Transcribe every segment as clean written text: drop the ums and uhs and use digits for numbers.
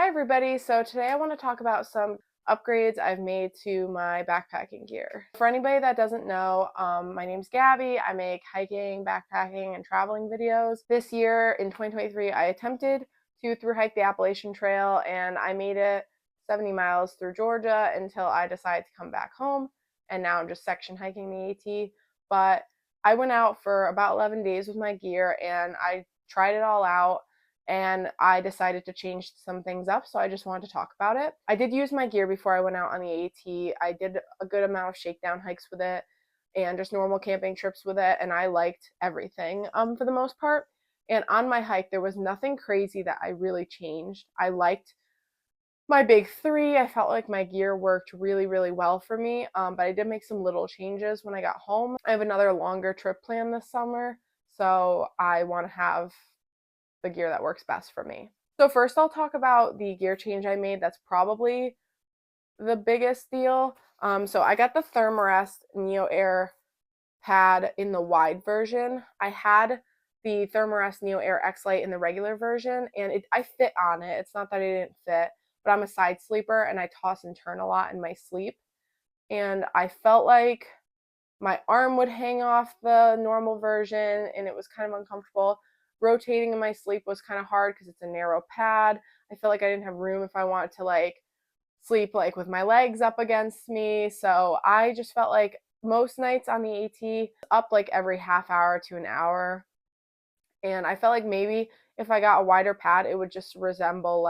Hi everybody, so today I want to talk about some upgrades I've made to my backpacking gear. For anybody that doesn't know, my name's Gabby. I make hiking, backpacking, and traveling videos. This year in 2023, I attempted to thru hike the Appalachian Trail and I made it 70 miles through Georgia until I decided to come back home, and now I'm just section hiking the AT. But I went out for about 11 days with my gear and I tried it all out, and I decided to change some things up, so I just wanted to talk about it. I did use my gear before I went out on the AT. I did a good amount of shakedown hikes with it and just normal camping trips with it, and I liked everything for the most part. And on my hike, there was nothing crazy that I really changed. I liked my big three. I felt like my gear worked really, really well for me, but I did make some little changes when I got home. I have another longer trip planned this summer, so I want to have the gear that works best for me. So first I'll talk about the gear change I made that's probably the biggest deal. So I got the ThermARest NeoAir pad in the wide version. I had the ThermARest NeoAir X-Lite in the regular version, and I fit on it. It's not that I didn't fit, but I'm a side sleeper and I toss and turn a lot in my sleep. And I felt like my arm would hang off the normal version and it was kind of uncomfortable. Rotating in my sleep was kind of hard because it's a narrow pad. I felt like I didn't have room if I wanted to sleep with my legs up against me. So I just felt like most nights on the AT up every half hour to an hour. And I felt like maybe if I got a wider pad, it would just resemble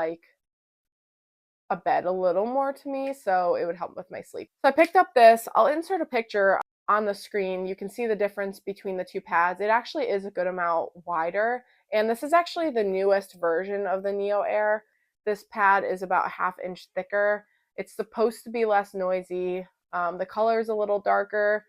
a bed a little more to me, so it would help with my sleep. So I picked up this. I'll insert a picture on the screen. You can see the difference between the two pads. It actually is a good amount wider, and this is actually the newest version of the NeoAir. This pad is about a ½ inch thicker. It's supposed to be less noisy. The color is a little darker.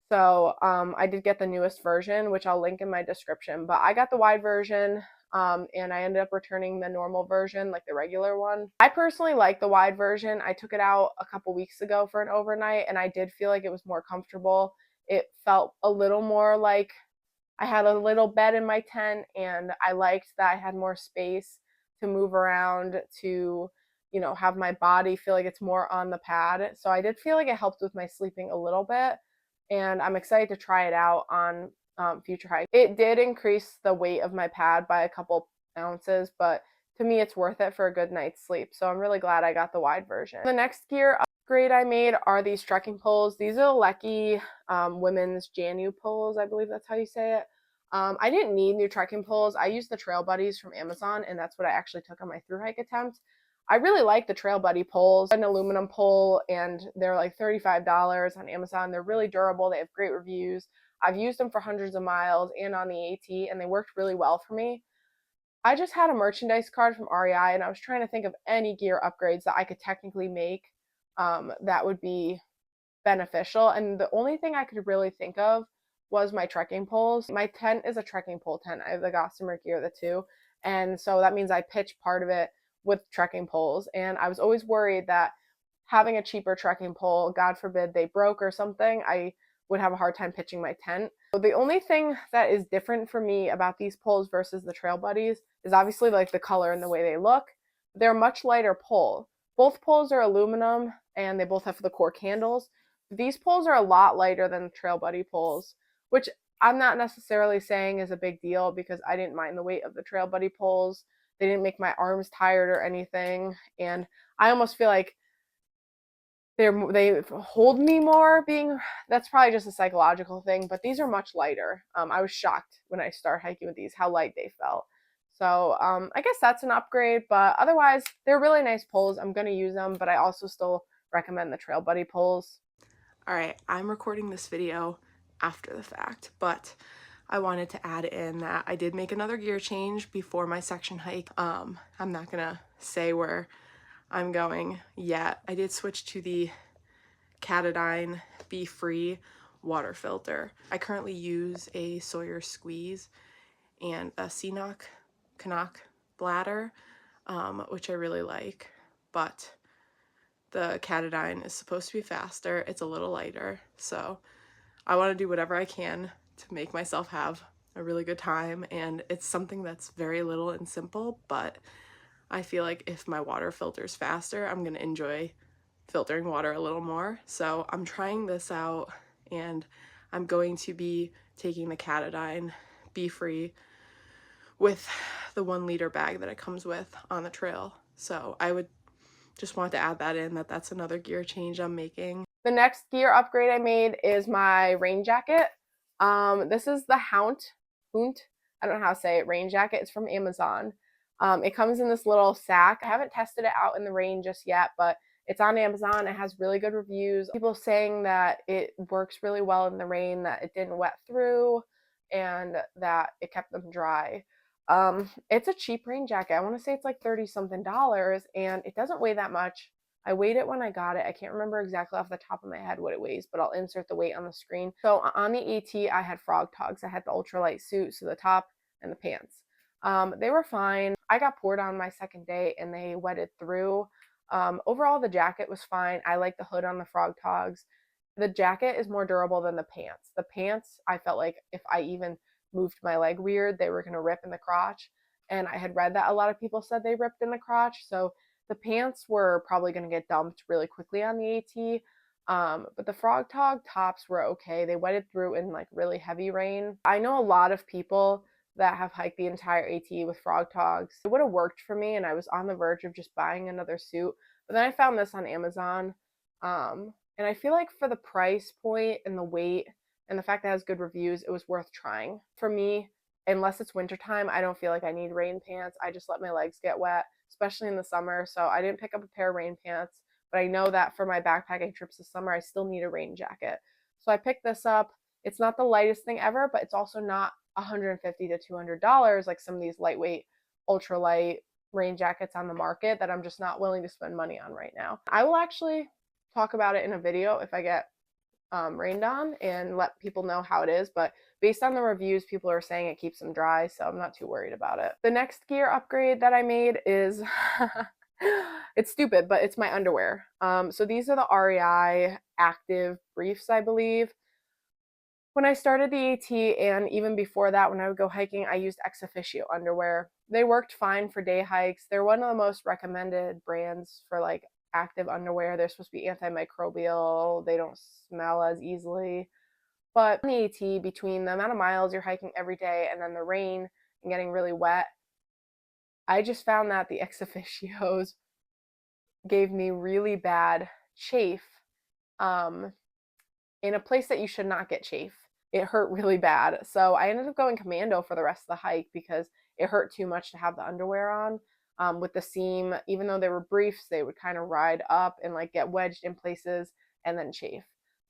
So I did get the newest version, which I'll link in my description, but I got the wide version. And I ended up returning the normal version, like the regular one. I personally like the wide version. I took it out a couple weeks ago for an overnight, and I did feel like it was more comfortable. It felt a little more like I had a little bed in my tent, and I liked that I had more space to move around, to have my body feel like it's more on the pad. So I did feel like it helped with my sleeping a little bit, and I'm excited to try it out on future hike. It did increase the weight of my pad by a couple ounces, but to me it's worth it for a good night's sleep. So I'm really glad I got the wide version. The next gear upgrade I made are these trekking poles. These are Lecky women's Janu poles, I believe that's how you say it. I didn't need new trekking poles. I used the Trail Buddies from Amazon, and that's what I actually took on my thru hike attempt. I really like the Trail Buddy poles. An aluminum pole, and they're like $35 on Amazon. They're really durable. They have great reviews. I've used them for hundreds of miles and on the AT, and they worked really well for me. I just had a merchandise card from REI, and I was trying to think of any gear upgrades that I could technically make that would be beneficial. And the only thing I could really think of was my trekking poles. My tent is a trekking pole tent. I have the Gossamer gear, the two. And so that means I pitch part of it with trekking poles. And I was always worried that having a cheaper trekking pole, God forbid they broke or something, I would have a hard time pitching my tent. So the only thing that is different for me about these poles versus the Trail Buddies is obviously the color and the way they look. They're a much lighter pole. Both poles are aluminum and they both have the cork handles. These poles are a lot lighter than the Trail Buddy poles, which I'm not necessarily saying is a big deal because I didn't mind the weight of the Trail Buddy poles. They didn't make my arms tired or anything, and I almost feel like they hold me more. That's probably just a psychological thing, but these are much lighter. I was shocked when I started hiking with these how light they felt. So I guess that's an upgrade, but otherwise they're really nice poles. I'm gonna use them, but I also still recommend the Trail Buddy poles. All right, I'm recording this video after the fact, but I wanted to add in that I did make another gear change before my section hike. I'm not gonna say where I'm going yet. I did switch to the Katadyn Be Free water filter. I currently use a Sawyer Squeeze and a Canuck bladder, which I really like, but the Katadyn is supposed to be faster. It's a little lighter, so I want to do whatever I can to make myself have a really good time, and it's something that's very little and simple, but I feel like if my water filters faster, I'm gonna enjoy filtering water a little more. So I'm trying this out, and I'm going to be taking the Katadyn Be Free with the 1 liter bag that it comes with on the trail. So I would just want to add that in, that's another gear change I'm making. The next gear upgrade I made is my rain jacket. This is the Hound, I don't know how to say it, rain jacket. It's from Amazon. It comes in this little sack. I haven't tested it out in the rain just yet, but it's on Amazon. It has really good reviews. People saying that it works really well in the rain, that it didn't wet through, and that it kept them dry. It's a cheap rain jacket. I want to say it's like 30 something dollars, and it doesn't weigh that much. I weighed it when I got it. I can't remember exactly off the top of my head what it weighs, but I'll insert the weight on the screen. So on the AT, I had FrogTogs. I had the ultralight suit, so the top and the pants. They were fine. I got poured on my second day and they wetted through. Overall, the jacket was fine. I like the hood on the FrogTogs. The jacket is more durable than the pants. The pants, I felt like if I even moved my leg weird, they were going to rip in the crotch. And I had read that a lot of people said they ripped in the crotch. So the pants were probably going to get dumped really quickly on the AT. But the FrogTog tops were okay. They wetted through in like really heavy rain. I know a lot of people that have hiked the entire AT with FrogTogs. It would have worked for me, and I was on the verge of just buying another suit. But then I found this on Amazon. And I feel like for the price point and the weight and the fact that it has good reviews, it was worth trying. For me, unless it's wintertime, I don't feel like I need rain pants. I just let my legs get wet, especially in the summer. So I didn't pick up a pair of rain pants, but I know that for my backpacking trips this summer, I still need a rain jacket. So I picked this up. It's not the lightest thing ever, but it's also not $150 to $200 like some of these lightweight, ultralight rain jackets on the market that I'm just not willing to spend money on right now. I will actually talk about it in a video if I get rained on and let people know how it is, but based on the reviews, people are saying it keeps them dry, so I'm not too worried about it. The next gear upgrade that I made is it's stupid, but it's my underwear. So these are the REI Active Briefs, I believe. When I started the AT, and even before that, when I would go hiking, I used ex officio underwear. They worked fine for day hikes. They're one of the most recommended brands for like active underwear. They're supposed to be antimicrobial. They don't smell as easily. But on the AT, between the amount of miles you're hiking every day and then the rain and getting really wet, I just found that the ex officios gave me really bad chafe in a place that you should not get chafe. It hurt really bad. So I ended up going commando for the rest of the hike because it hurt too much to have the underwear on. With the seam, even though they were briefs, they would kind of ride up and like get wedged in places and then chafe.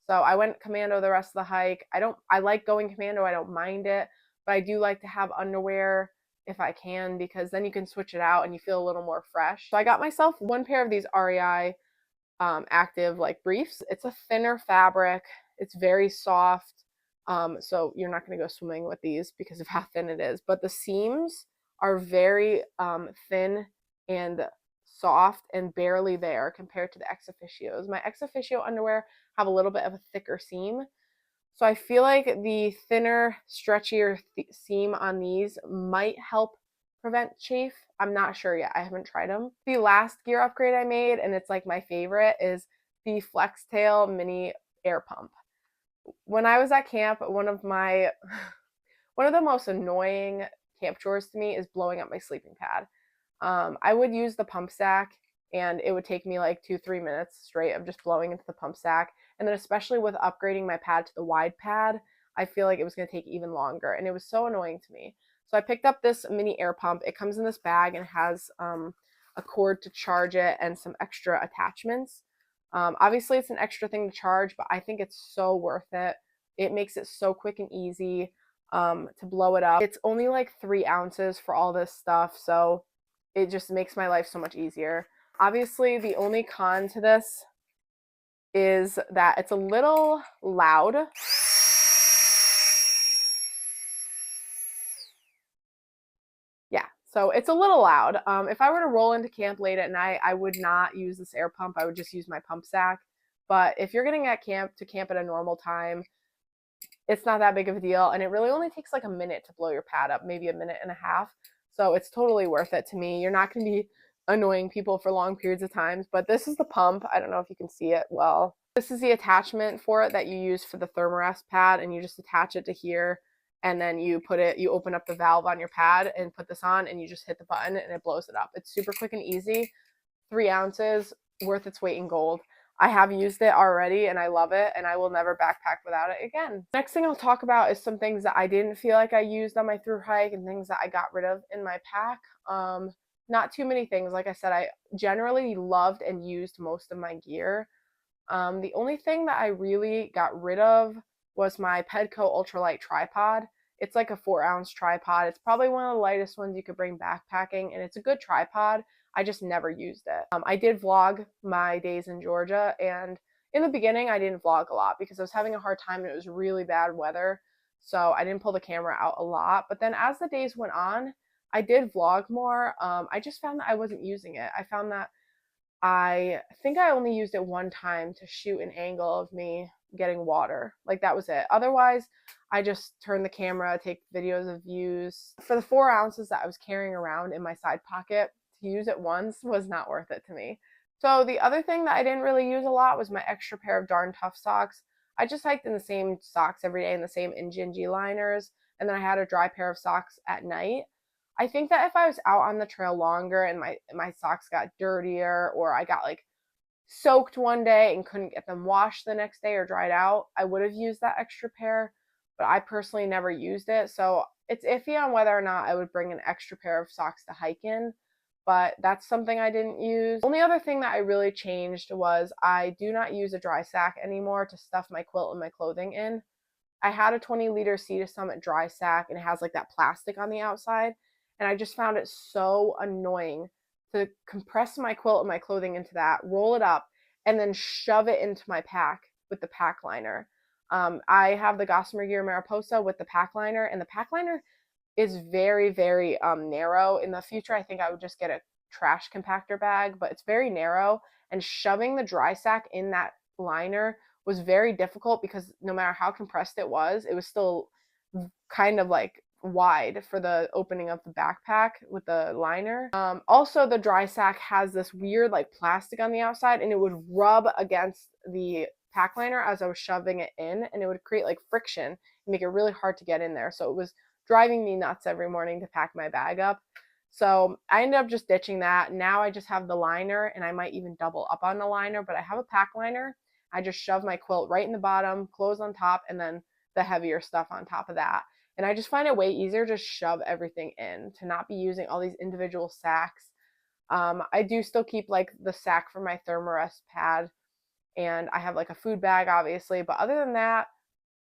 So I went commando the rest of the hike. I like going commando. I don't mind it, but I do like to have underwear if I can, because then you can switch it out and you feel a little more fresh. So I got myself one pair of these REI active like briefs. It's a thinner fabric. It's very soft. So you're not going to go swimming with these because of how thin it is. But the seams are very thin and soft and barely there compared to the ex officios. My ex officio underwear have a little bit of a thicker seam. So I feel like the thinner, stretchier seam on these might help prevent chafe. I'm not sure yet. I haven't tried them. The last gear upgrade I made, and it's like my favorite, is the FlexTail mini air pump. When I was at camp, one of the most annoying camp chores to me is blowing up my sleeping pad. I would use the pump sack, and it would take me like 2-3 minutes straight of just blowing into the pump sack. And then especially with upgrading my pad to the wide pad, I feel like it was going to take even longer, and it was so annoying to me. So I picked up this mini air pump. It comes in this bag and has a cord to charge it and some extra attachments. Obviously, it's an extra thing to charge, but I think it's so worth it. It makes it so quick and easy to blow it up. It's only like 3 ounces for all this stuff, so it just makes my life so much easier. Obviously, the only con to this is that it's a little loud. Yeah, so it's a little loud. If I were to roll into camp late at night, I would not use this air pump. I would just use my pump sack. But if you're getting at camp at a normal time, it's not that big of a deal. And it really only takes like a minute to blow your pad up, maybe a minute and a half. So it's totally worth it to me. You're not going to be annoying people for long periods of time. But this is the pump. I don't know if you can see it well. This is the attachment for it that you use for the ThermARest pad, and you just attach it to here, and then you open up the valve on your pad and put this on, and you just hit the button and it blows it up. It's super quick and easy. 3 ounces, worth its weight in gold. I have used it already and I love it, and I will never backpack without it again. Next thing I'll talk about is some things that I didn't feel like I used on my thru hike and things that I got rid of in my pack. Not too many things. Like I said, I generally loved and used most of my gear. The only thing that I really got rid of was my Pedco ultralight tripod. It's like a 4-ounce tripod. It's probably one of the lightest ones you could bring backpacking, and it's a good tripod. I just never used it. I did vlog my days in Georgia, and in the beginning I didn't vlog a lot because I was having a hard time and it was really bad weather, so I didn't pull the camera out a lot. But then as the days went on, I did vlog more. I just found that I wasn't using it. I found that I think I only used it one time to shoot an angle of me getting water. Like, that was it. Otherwise, I just turned the camera, take videos of views. For the 4 ounces that I was carrying around in my side pocket, to use it once was not worth it to me. So the other thing that I didn't really use a lot was my extra pair of Darn Tough socks. I just hiked in the same socks every day in the same Injinji liners, and then I had a dry pair of socks at night. I think that if I was out on the trail longer and my socks got dirtier, or I got like soaked one day and couldn't get them washed the next day or dried out, I would have used that extra pair, but I personally never used it. So it's iffy on whether or not I would bring an extra pair of socks to hike in, but that's something I didn't use. The only other thing that I really changed was I do not use a dry sack anymore to stuff my quilt and my clothing in. I had a 20-liter Sea to Summit dry sack, and it has like that plastic on the outside, and I just found it so annoying to compress my quilt and my clothing into that, roll it up, and then shove it into my pack with the pack liner. I have the Gossamer Gear Mariposa with the pack liner, and the pack liner is very, very narrow. In the future, I think I would just get a trash compactor bag, but it's very narrow, and shoving the dry sack in that liner was very difficult because no matter how compressed it was still kind of like wide for the opening of the backpack with the liner. Also, the dry sack has this weird like plastic on the outside, and it would rub against the pack liner as I was shoving it in, and it would create like friction and make it really hard to get in there. So it was driving me nuts every morning to pack my bag up. So I ended up just ditching that. Now I just have the liner, and I might even double up on the liner, but I have a pack liner. I just shove my quilt right in the bottom, clothes on top, and then the heavier stuff on top of that. And I just find it way easier to shove everything in, to not be using all these individual sacks. I do still keep like the sack for my ThermARest pad, and I have like a food bag obviously, but other than that,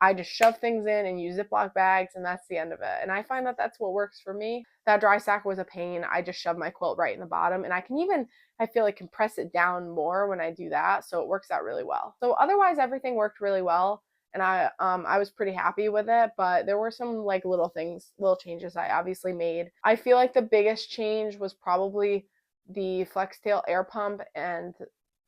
I just shove things in and use Ziploc bags, and that's the end of it. And I find that that's what works for me. That dry sack was a pain. I just shove my quilt right in the bottom, and I can even, I feel like, compress it down more when I do that, so it works out really well. So otherwise, everything worked really well, and I was pretty happy with it, but there were some like little changes I obviously made. I feel like the biggest change was probably the FlexTail air pump and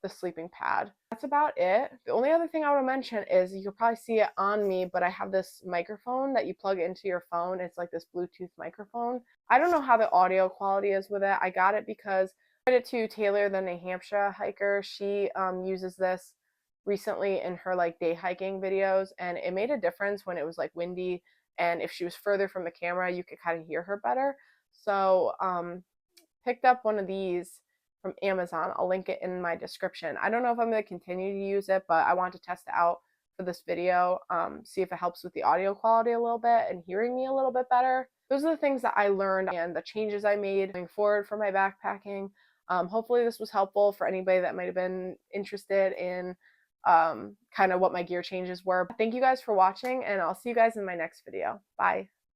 the sleeping pad. That's about it. The only other thing I want to mention is, you could probably see it on me, but I have this microphone that you plug into your phone. It's like this Bluetooth microphone. I don't know how the audio quality is with it. I got it because I credit to Taylor, the New Hampshire hiker. She uses this recently in her like day hiking videos, and it made a difference when it was like windy, and if she was further from the camera, you could kind of hear her better. So picked up one of these from Amazon. I'll link it in my description. I don't know if I'm going to continue to use it, but I want to test it out for this video, see if it helps with the audio quality a little bit and hearing me a little bit better. Those are the things that I learned and the changes I made going forward for my backpacking. Hopefully this was helpful for anybody that might have been interested in kind of what my gear changes were. Thank you guys for watching, and I'll see you guys in my next video. Bye.